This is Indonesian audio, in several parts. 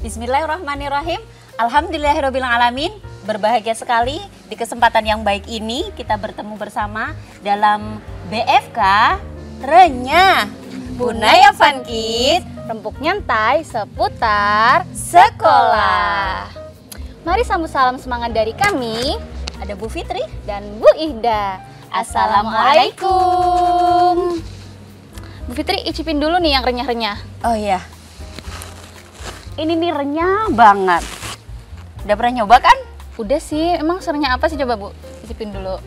Bismillahirrahmanirrahim. Alhamdulillahirrabbilalamin. Berbahagia sekali di kesempatan yang baik ini kita bertemu bersama dalam BFK Renyah Bunaya Fun Kids, rempuk nyantai seputar sekolah. Mari sambut salam semangat dari kami. Ada Bu Fitri Dan Bu Ihda. Assalamualaikum. Bu Fitri, icipin dulu nih yang renyah-renyah. Oh iya, ini nih renyah banget. Udah pernah nyoba kan? Udah sih, emang serenyah apa sih, coba Bu? Icipin dulu.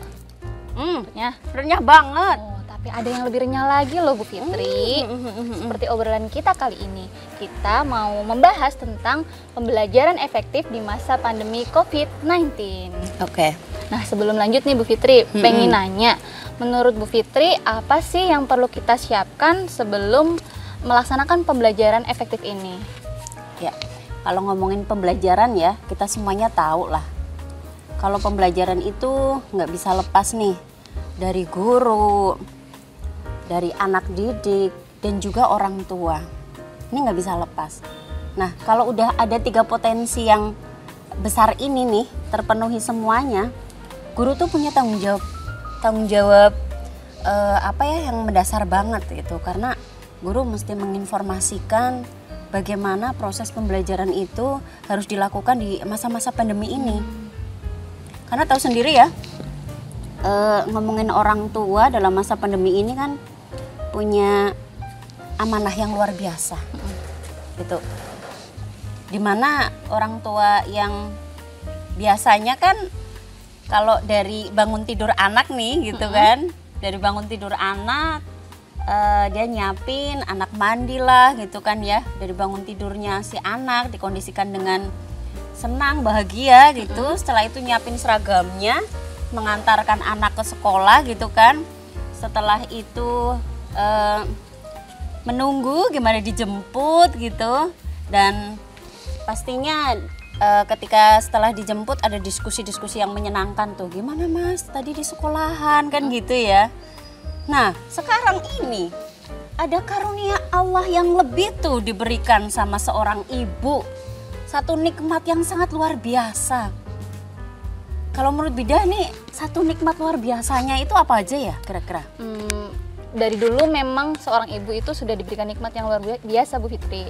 Renyah banget. Oh, tapi ada yang lebih renyah lagi loh Bu Fitri. Seperti obrolan kita kali ini, kita mau membahas tentang pembelajaran efektif di masa pandemi COVID-19. Oke. Nah, sebelum lanjut nih Bu Fitri, pengen nanya, menurut Bu Fitri apa sih yang perlu kita siapkan sebelum melaksanakan pembelajaran efektif ini? Ya, kalau ngomongin pembelajaran ya, kita semuanya tahu lah. Kalau pembelajaran itu nggak bisa lepas nih dari guru, dari anak didik, dan juga orang tua. Ini nggak bisa lepas. Nah, kalau udah ada 3 potensi yang besar ini nih terpenuhi semuanya, guru tuh punya tanggung jawab yang mendasar banget itu, karena guru mesti menginformasikan bagaimana proses pembelajaran itu harus dilakukan di masa-masa pandemi ini. Karena tahu sendiri ya, ngomongin orang tua dalam masa pandemi ini kan punya amanah yang luar biasa, gitu. Dimana orang tua yang biasanya kan kalau dari bangun tidur anak nih gitu kan, dari bangun tidur anak dia nyiapin anak mandi lah gitu kan ya, dari bangun tidurnya si anak dikondisikan dengan senang, bahagia gitu. Setelah itu nyiapin seragamnya, mengantarkan anak ke sekolah gitu kan. Setelah itu menunggu gimana dijemput gitu, dan pastinya ketika setelah dijemput ada diskusi-diskusi yang menyenangkan tuh, gimana mas tadi di sekolahan kan gitu ya. Nah sekarang ini ada karunia Allah yang lebih tuh diberikan sama seorang ibu, satu nikmat yang sangat luar biasa. Kalau menurut Bida nih, satu nikmat luar biasanya itu apa aja ya kira-kira? Dari dulu memang seorang ibu itu sudah diberikan nikmat yang luar biasa Bu Fitri.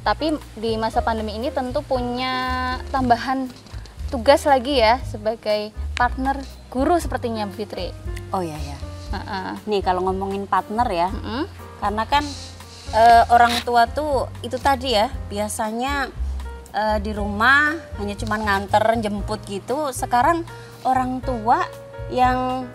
Tapi di masa pandemi ini tentu punya tambahan tugas lagi ya sebagai partner guru sepertinya Bu Fitri. Oh iya ya. Nih kalau ngomongin partner ya, karena kan orang tua tuh itu tadi ya biasanya di rumah hanya cuman nganter jemput gitu. Sekarang orang tua yang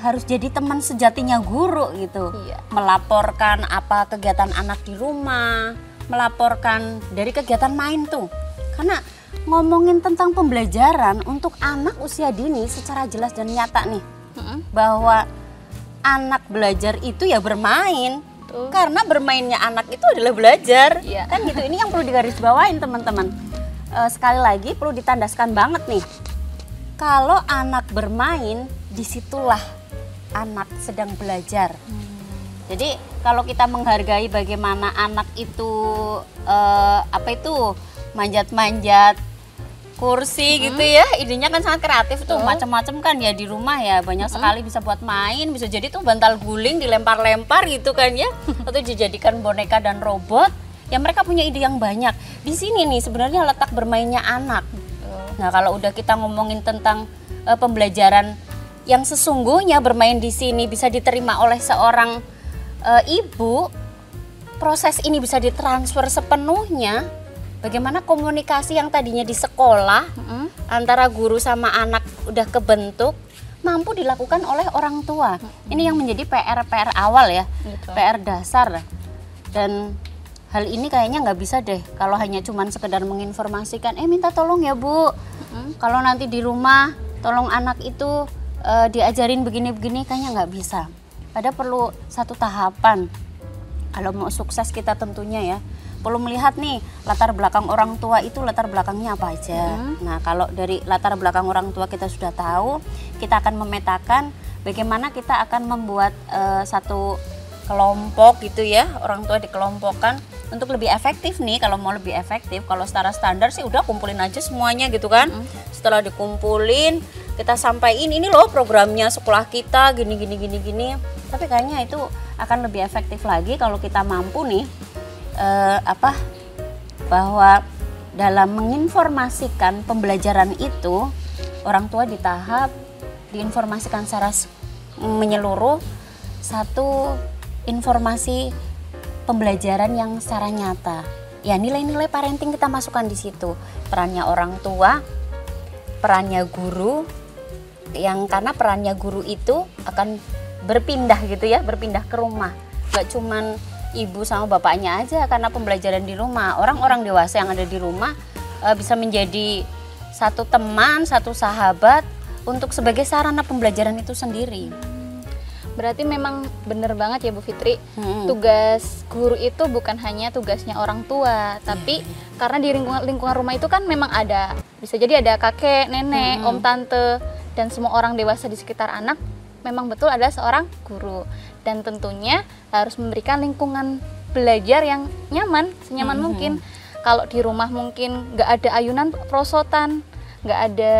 harus jadi teman sejatinya guru gitu. Iya. Melaporkan apa kegiatan anak di rumah, melaporkan dari kegiatan main tuh. Karena ngomongin tentang pembelajaran untuk anak usia dini secara jelas dan nyata nih, bahwa anak belajar itu ya bermain. Karena bermainnya anak itu adalah belajar. Kan gitu, ini yang perlu digarisbawain teman-teman. Sekali lagi perlu ditandaskan banget nih, kalau anak bermain, disitulah anak sedang belajar. Jadi kalau kita menghargai bagaimana anak itu manjat-manjat kursi gitu ya, idenya kan sangat kreatif tuh, macam-macam kan ya di rumah ya, banyak sekali bisa buat main, bisa jadi tuh bantal guling dilempar-lempar gitu kan ya, atau dijadikan boneka dan robot. Ya mereka punya ide yang banyak. Di sini nih sebenarnya letak bermainnya anak. Nah kalau udah kita ngomongin tentang pembelajaran yang sesungguhnya, bermain di sini bisa diterima oleh seorang ibu, proses ini bisa ditransfer sepenuhnya. Bagaimana komunikasi yang tadinya di sekolah antara guru sama anak udah kebentuk, mampu dilakukan oleh orang tua. Ini yang menjadi PR awal ya, PR dasar. Dan hal ini kayaknya nggak bisa deh kalau hanya cuman sekedar menginformasikan, minta tolong ya Bu, kalau nanti di rumah tolong anak itu diajarin begini-begini, kayaknya nggak bisa. Padahal perlu satu tahapan. Kalau mau sukses kita tentunya ya perlu melihat nih latar belakang orang tua itu latar belakangnya apa aja. Nah kalau dari latar belakang orang tua kita sudah tahu, kita akan memetakan bagaimana kita akan membuat satu kelompok gitu ya, orang tua dikelompokkan untuk lebih efektif nih, kalau mau lebih efektif, kalau secara standar sih udah kumpulin aja semuanya gitu kan. Setelah dikumpulin, kita sampaikan ini loh programnya sekolah kita gini. Tapi kayaknya itu akan lebih efektif lagi kalau kita mampu nih bahwa dalam menginformasikan pembelajaran itu, orang tua di tahap diinformasikan secara menyeluruh satu informasi pembelajaran yang secara nyata. Ya, nilai-nilai parenting kita masukkan di situ. Perannya orang tua, perannya guru, yang karena perannya guru itu akan berpindah gitu ya, berpindah ke rumah. Gak cuman ibu sama bapaknya aja, karena pembelajaran di rumah. Orang-orang dewasa yang ada di rumah bisa menjadi satu teman, satu sahabat untuk sebagai sarana pembelajaran itu sendiri. Berarti memang benar banget ya Bu Fitri, tugas guru itu bukan hanya tugasnya orang tua, tapi karena di lingkungan rumah itu kan memang ada, bisa jadi ada kakek, nenek, om, tante, dan semua orang dewasa di sekitar anak memang betul ada seorang guru. Dan tentunya harus memberikan lingkungan belajar yang nyaman, senyaman mungkin. Kalau di rumah mungkin nggak ada ayunan prosotan, nggak ada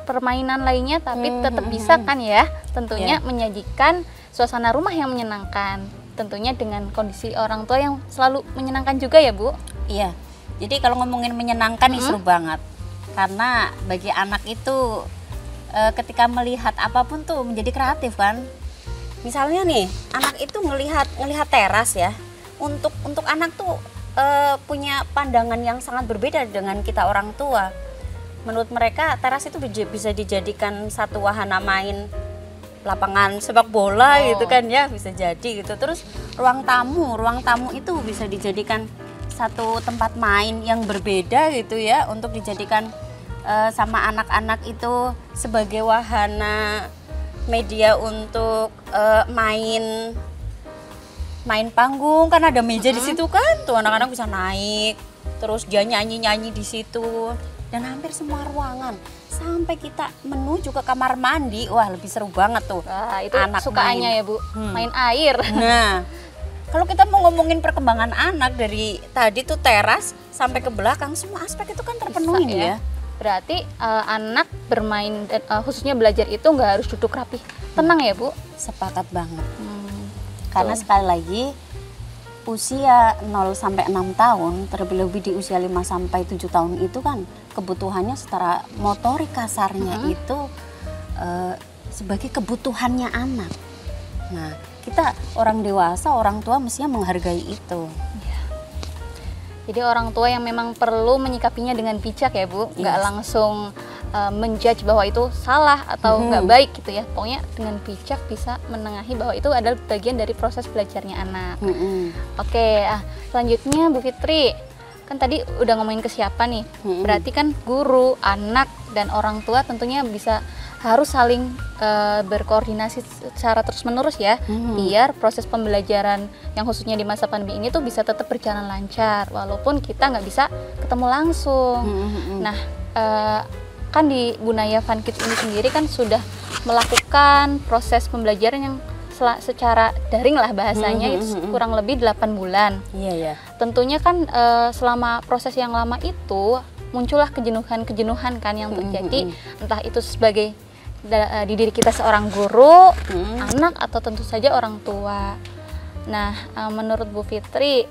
permainan lainnya, tapi tetap bisa kan ya tentunya menyajikan suasana rumah yang menyenangkan, tentunya dengan kondisi orang tua yang selalu menyenangkan juga ya Bu. Iya, jadi kalau ngomongin menyenangkan nih seru banget, karena bagi anak itu ketika melihat apapun tuh menjadi kreatif kan. Misalnya nih anak itu ngelihat teras ya, untuk anak tuh punya pandangan yang sangat berbeda dengan kita orang tua. Menurut mereka teras itu bisa dijadikan satu wahana main lapangan sepak bola gitu kan ya, bisa jadi gitu. Terus ruang tamu itu bisa dijadikan satu tempat main yang berbeda gitu ya, untuk dijadikan sama anak-anak itu sebagai wahana media untuk main panggung, kan ada meja di situ kan, tuh anak-anak bisa naik, terus dia nyanyi di situ. Dan hampir semua ruangan, sampai kita menuju ke kamar mandi, wah lebih seru banget tuh. Itu anak sukaannya ya Bu, main air. Nah, kalau kita mau ngomongin perkembangan anak dari tadi tuh teras sampai ke belakang, semua aspek itu kan terpenuhi ya. Berarti anak bermain, khususnya belajar itu nggak harus duduk rapi, tenang ya Bu? Sepakat banget. Karena sekali lagi, usia 0 sampai 6 tahun, terlebih di usia 5 sampai 7 tahun itu kan kebutuhannya secara motorik kasarnya itu sebagai kebutuhannya anak. Nah, kita orang dewasa, orang tua mestinya menghargai itu. Jadi orang tua yang memang perlu menyikapinya dengan bijak ya Bu, nggak langsung menjudge bahwa itu salah atau nggak baik gitu ya. Pokoknya dengan bijak bisa menengahi bahwa itu adalah bagian dari proses belajarnya anak. Oke, selanjutnya Bu Fitri, kan tadi udah ngomongin ke siapa nih. Berarti kan guru, anak, dan orang tua tentunya harus saling berkoordinasi secara terus-menerus ya, biar proses pembelajaran yang khususnya di masa pandemi ini tuh bisa tetap berjalan lancar walaupun kita nggak bisa ketemu langsung. Nah, kan di Bunaya Fun Kids ini sendiri kan sudah melakukan proses pembelajaran yang secara daring lah bahasanya, itu kurang lebih 8 bulan. Iya. Tentunya kan selama proses yang lama itu muncullah kejenuhan kan yang terjadi, entah itu sebagai di diri kita seorang guru, anak, atau tentu saja orang tua. Nah, menurut Bu Fitri,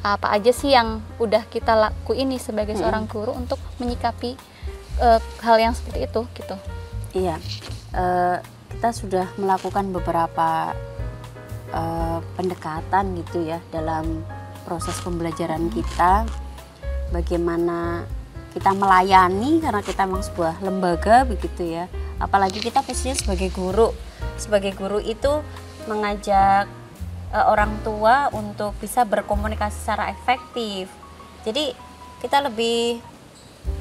apa aja sih yang udah kita lakuin nih sebagai seorang guru untuk menyikapi hal yang seperti itu gitu? Iya, kita sudah melakukan beberapa pendekatan gitu ya dalam proses pembelajaran kita. Bagaimana kita melayani, karena kita memang sebuah lembaga begitu ya. Apalagi kita posisinya sebagai guru. Sebagai guru itu mengajak orang tua untuk bisa berkomunikasi secara efektif. Jadi kita lebih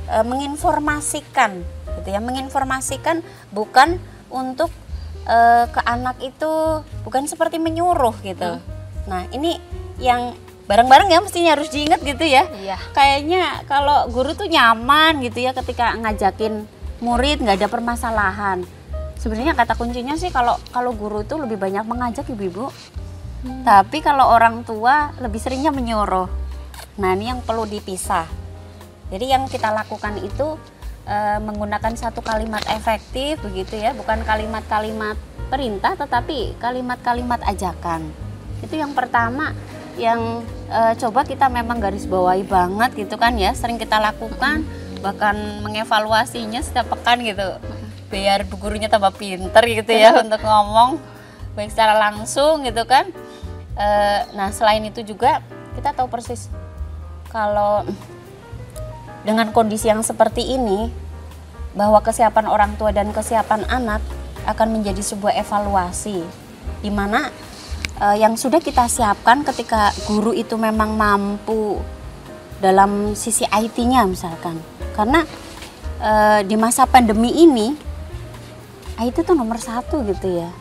menginformasikan gitu ya, menginformasikan bukan untuk ke anak itu, bukan seperti menyuruh gitu. Nah, ini yang bareng-bareng ya mestinya harus diingat gitu ya. Kayaknya kalau guru tuh nyaman gitu ya ketika ngajakin murid, nggak ada permasalahan. Sebenarnya kata kuncinya sih kalau guru itu lebih banyak mengajak ibu-ibu. Tapi kalau orang tua lebih seringnya menyuruh. Nah, ini yang perlu dipisah. Jadi yang kita lakukan itu menggunakan satu kalimat efektif begitu ya, bukan kalimat-kalimat perintah tetapi kalimat-kalimat ajakan. Itu yang pertama yang coba kita memang garis bawahi banget gitu kan ya, sering kita lakukan, bahkan mengevaluasinya setiap pekan gitu. Biar bu gurunya tambah pinter gitu ya untuk ngomong baik secara langsung gitu kan. Nah, selain itu juga kita tahu persis kalau dengan kondisi yang seperti ini, bahwa kesiapan orang tua dan kesiapan anak akan menjadi sebuah evaluasi, di mana yang sudah kita siapkan ketika guru itu memang mampu dalam sisi IT-nya misalkan. Karena di masa pandemi ini, IT itu nomor 1 gitu ya.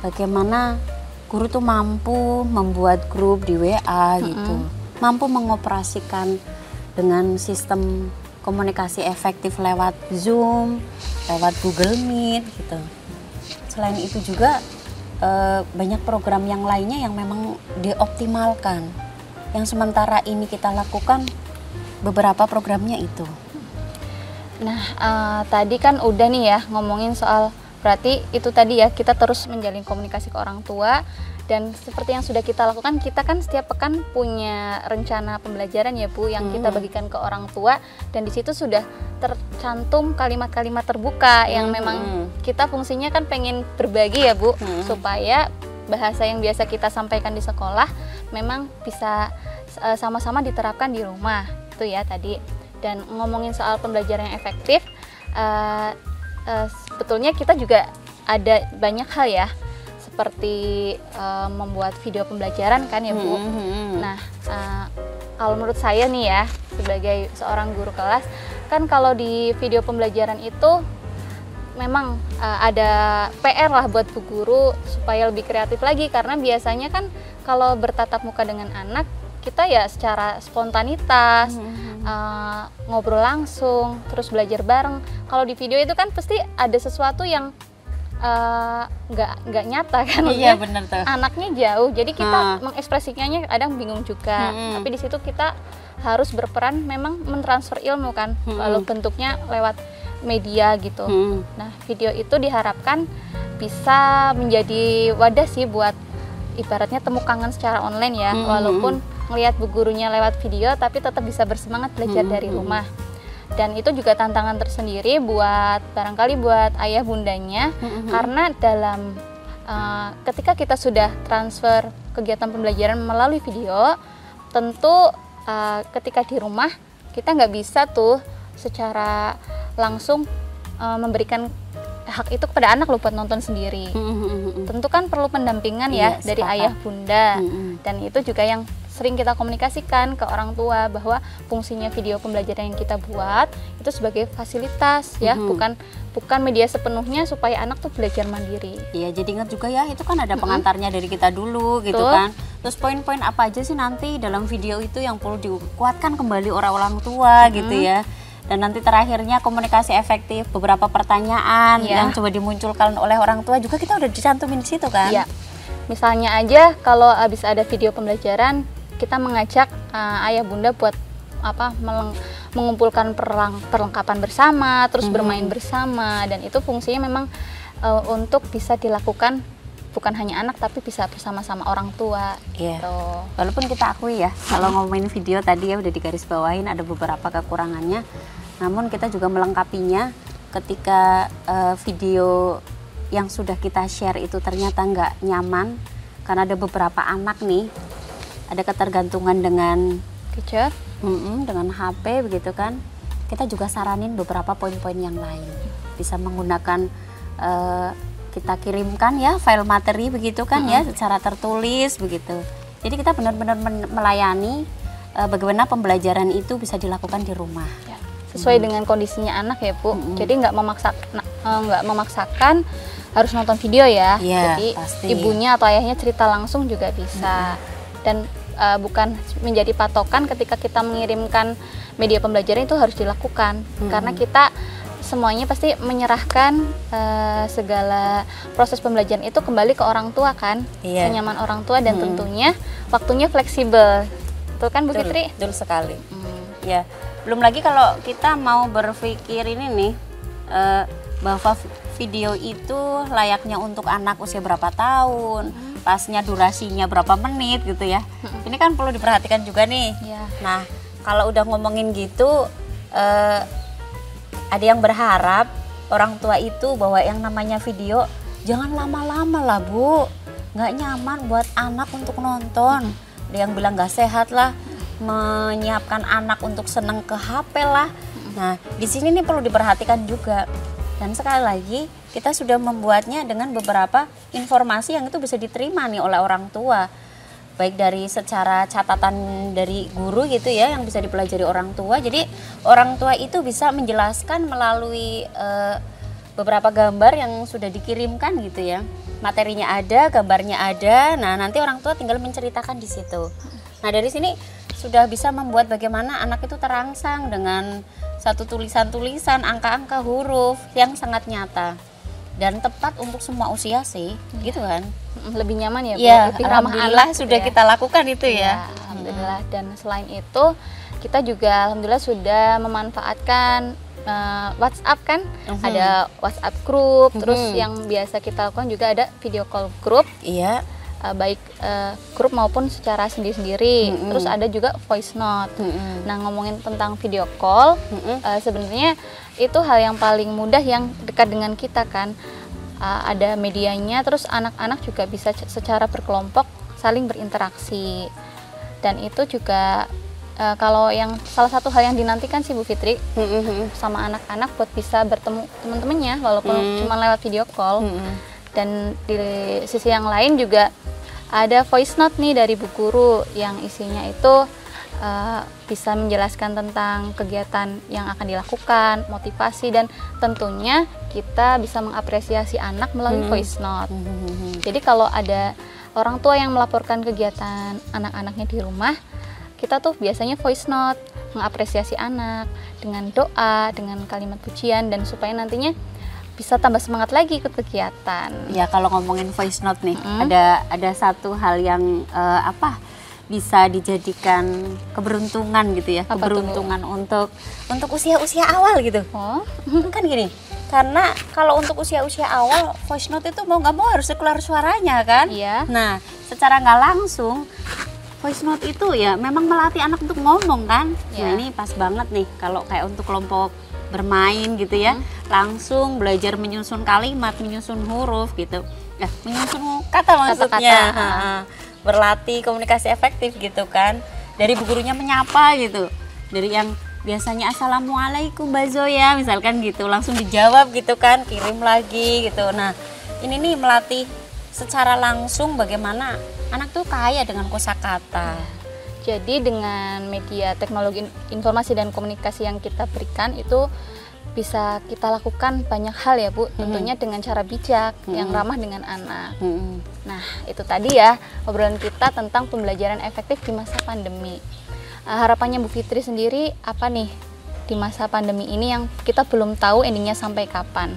Bagaimana guru tuh mampu membuat grup di WA gitu, mampu mengoperasikan dengan sistem komunikasi efektif lewat Zoom, lewat Google Meet gitu. Selain itu juga banyak program yang lainnya yang memang dioptimalkan. Yang sementara ini kita lakukan beberapa programnya itu. Nah, tadi kan udah nih ya ngomongin soal, berarti itu tadi ya, kita terus menjalin komunikasi ke orang tua. Dan seperti yang sudah kita lakukan, kita kan setiap pekan punya rencana pembelajaran ya Bu, yang kita bagikan ke orang tua. Dan di situ sudah tercantum kalimat-kalimat terbuka yang memang kita fungsinya kan pengen berbagi ya Bu, supaya bahasa yang biasa kita sampaikan di sekolah memang bisa sama-sama diterapkan di rumah. Itu ya tadi. Dan ngomongin soal pembelajaran yang efektif, sebetulnya kita juga ada banyak hal ya, seperti membuat video pembelajaran kan ya Bu. Nah, kalau menurut saya nih ya, sebagai seorang guru kelas, kan kalau di video pembelajaran itu memang ada PR lah buat bu guru supaya lebih kreatif lagi, karena biasanya kan kalau bertatap muka dengan anak, kita ya secara spontanitas, ngobrol langsung, terus belajar bareng. Kalau di video itu kan pasti ada sesuatu yang nggak nyata kan, iya, bener tuh. Anaknya jauh, jadi kita mengekspresikannya kadang bingung juga. Tapi di situ kita harus berperan memang mentransfer ilmu kan, lalu bentuknya lewat media gitu. Nah, video itu diharapkan bisa menjadi wadah sih buat ibaratnya temu kangen secara online ya, walaupun ngelihat bu gurunya lewat video tapi tetap bisa bersemangat belajar dari rumah. Dan itu juga tantangan tersendiri buat barangkali buat ayah bundanya, karena dalam ketika kita sudah transfer kegiatan pembelajaran melalui video, tentu ketika di rumah kita nggak bisa tuh secara langsung memberikan hak itu kepada anak loh buat nonton sendiri. Tentu kan perlu pendampingan ya dari ayah bunda. Dan itu juga yang sering kita komunikasikan ke orang tua, bahwa fungsinya video pembelajaran yang kita buat itu sebagai fasilitas ya, bukan media sepenuhnya supaya anak tuh belajar mandiri. Iya, jadi ingat juga ya, itu kan ada pengantarnya dari kita dulu gitu kan. Terus poin-poin apa aja sih nanti dalam video itu yang perlu dikuatkan kembali orang tua gitu ya. Dan nanti terakhirnya komunikasi efektif, beberapa pertanyaan yang coba dimunculkan oleh orang tua juga kita udah dicantumin di situ kan. Iya. Misalnya aja kalau habis ada video pembelajaran, kita mengajak ayah bunda buat mengumpulkan perlengkapan bersama, terus bermain bersama, dan itu fungsinya memang untuk bisa dilakukan bukan hanya anak tapi bisa bersama-sama orang tua. Gitu. Walaupun kita akui ya, kalau ngomongin video tadi ya udah digarisbawahin ada beberapa kekurangannya, namun kita juga melengkapinya ketika video yang sudah kita share itu ternyata nggak nyaman, karena ada beberapa anak nih ada ketergantungan dengan gadget, dengan HP begitu kan. Kita juga saranin beberapa poin-poin yang lain, bisa menggunakan kita kirimkan ya file materi begitu kan ya secara tertulis begitu. Jadi kita benar-benar melayani bagaimana pembelajaran itu bisa dilakukan di rumah ya, sesuai dengan kondisinya anak ya Bu. Jadi nggak memaksakan harus nonton video ya. Jadi pasti ibunya atau ayahnya cerita langsung juga bisa. Dan bukan menjadi patokan ketika kita mengirimkan media pembelajaran itu harus dilakukan, karena kita semuanya pasti menyerahkan segala proses pembelajaran itu kembali ke orang tua kan, senyaman orang tua, dan tentunya waktunya fleksibel. Betul kan Bu Fitri? Betul sekali. Ya, belum lagi kalau kita mau berpikir ini nih, bahwa video itu layaknya untuk anak usia berapa tahun, pasnya durasinya berapa menit gitu ya. Ini kan perlu diperhatikan juga nih. Ya. Nah, kalau udah ngomongin gitu, ada yang berharap orang tua itu bahwa yang namanya video jangan lama-lama lah Bu, nggak nyaman buat anak untuk nonton. Ada yang bilang nggak sehat lah, menyiapkan anak untuk seneng ke HP lah. Nah, di sini nih perlu diperhatikan juga. Dan sekali lagi kita sudah membuatnya dengan beberapa informasi yang itu bisa diterima nih oleh orang tua. Baik dari secara catatan dari guru gitu ya yang bisa dipelajari orang tua. Jadi orang tua itu bisa menjelaskan melalui beberapa gambar yang sudah dikirimkan gitu ya. Materinya ada, gambarnya ada. Nah, nanti orang tua tinggal menceritakan di situ. Nah, dari sini sudah bisa membuat bagaimana anak itu terangsang dengan satu tulisan-tulisan, angka-angka huruf yang sangat nyata dan tepat untuk semua usia sih, gitu kan? Lebih nyaman ya Bu, Ya, lebih ramah alhamdulillah anak sudah gitu ya. kita lakukan itu ya. Alhamdulillah. Dan selain itu kita juga alhamdulillah sudah memanfaatkan WhatsApp kan, ada WhatsApp group, terus yang biasa kita lakukan juga ada video call group. Iya. Baik grup maupun secara sendiri-sendiri. Terus ada juga voice note. Nah, ngomongin tentang video call, sebenarnya itu hal yang paling mudah yang dekat dengan kita kan. Ada medianya, terus anak-anak juga bisa secara berkelompok saling berinteraksi. Dan itu juga kalau yang salah satu hal yang dinantikan sih Bu Fitri sama anak-anak buat bisa bertemu teman-temannya walaupun cuma lewat video call. Dan di sisi yang lain juga ada voice note nih dari bu guru yang isinya itu bisa menjelaskan tentang kegiatan yang akan dilakukan, motivasi, dan tentunya kita bisa mengapresiasi anak melalui voice note. Jadi kalau ada orang tua yang melaporkan kegiatan anak-anaknya di rumah, kita tuh biasanya voice note mengapresiasi anak dengan doa, dengan kalimat pujian, dan supaya nantinya bisa tambah semangat lagi ikut kegiatan. Ya, kalau ngomongin voice note nih, ada satu hal yang bisa dijadikan keberuntungan gitu ya. Apa keberuntungan untuk usia-usia awal gitu. Oh, Kan gini, karena kalau untuk usia-usia awal voice note itu mau nggak mau harus keluar suaranya kan. Iya. Nah, secara nggak langsung voice note itu ya memang melatih anak untuk ngomong kan. Nah, Iya. ini pas banget nih kalau kayak untuk kelompok bermain gitu ya, langsung belajar menyusun kalimat, menyusun huruf gitu, ya menyusun kata maksudnya. Berlatih komunikasi efektif gitu kan, dari bu gurunya menyapa gitu, dari yang biasanya assalamualaikum Mbak Zoya misalkan gitu, langsung dijawab gitu kan, kirim lagi gitu. Nah, ini nih melatih secara langsung bagaimana anak tuh kaya dengan kosakata. jadi dengan media teknologi informasi dan komunikasi yang kita berikan itu bisa kita lakukan banyak hal ya Bu, tentunya dengan cara bijak yang ramah dengan anak. Nah, itu tadi ya obrolan kita tentang pembelajaran efektif di masa pandemi. Harapannya Bu Fitri sendiri apa nih di masa pandemi ini yang kita belum tahu endingnya sampai kapan?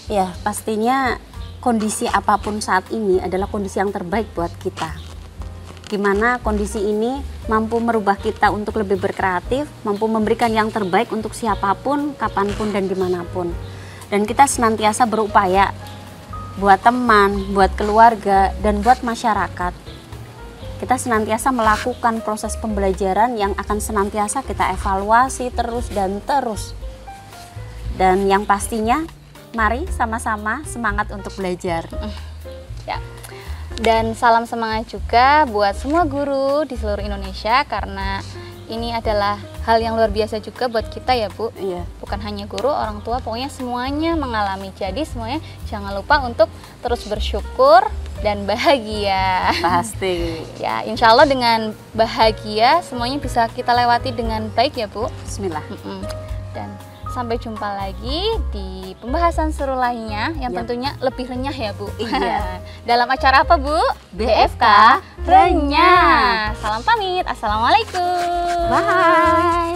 Ya, pastinya kondisi apapun saat ini adalah kondisi yang terbaik buat kita. Gimana kondisi ini mampu merubah kita untuk lebih berkreatif, mampu memberikan yang terbaik untuk siapapun, kapanpun, dan dimanapun. Dan kita senantiasa berupaya buat teman, buat keluarga, dan buat masyarakat. Kita senantiasa melakukan proses pembelajaran yang akan senantiasa kita evaluasi terus dan terus. Dan yang pastinya, mari sama-sama semangat untuk belajar. Ya. Dan salam semangat juga buat semua guru di seluruh Indonesia karena ini adalah hal yang luar biasa juga buat kita ya Bu. Iya. Bukan hanya guru, orang tua, pokoknya semuanya mengalami. Jadi semuanya jangan lupa untuk terus bersyukur dan bahagia. Pasti. Ya, insya Allah dengan bahagia semuanya bisa kita lewati dengan baik ya Bu. Bismillah. Dan sampai jumpa lagi di pembahasan seru lainnya yang tentunya lebih renyah ya Bu. Iya. Dalam acara apa Bu? BFK Renyah. Salam pamit. Assalamualaikum. Bye.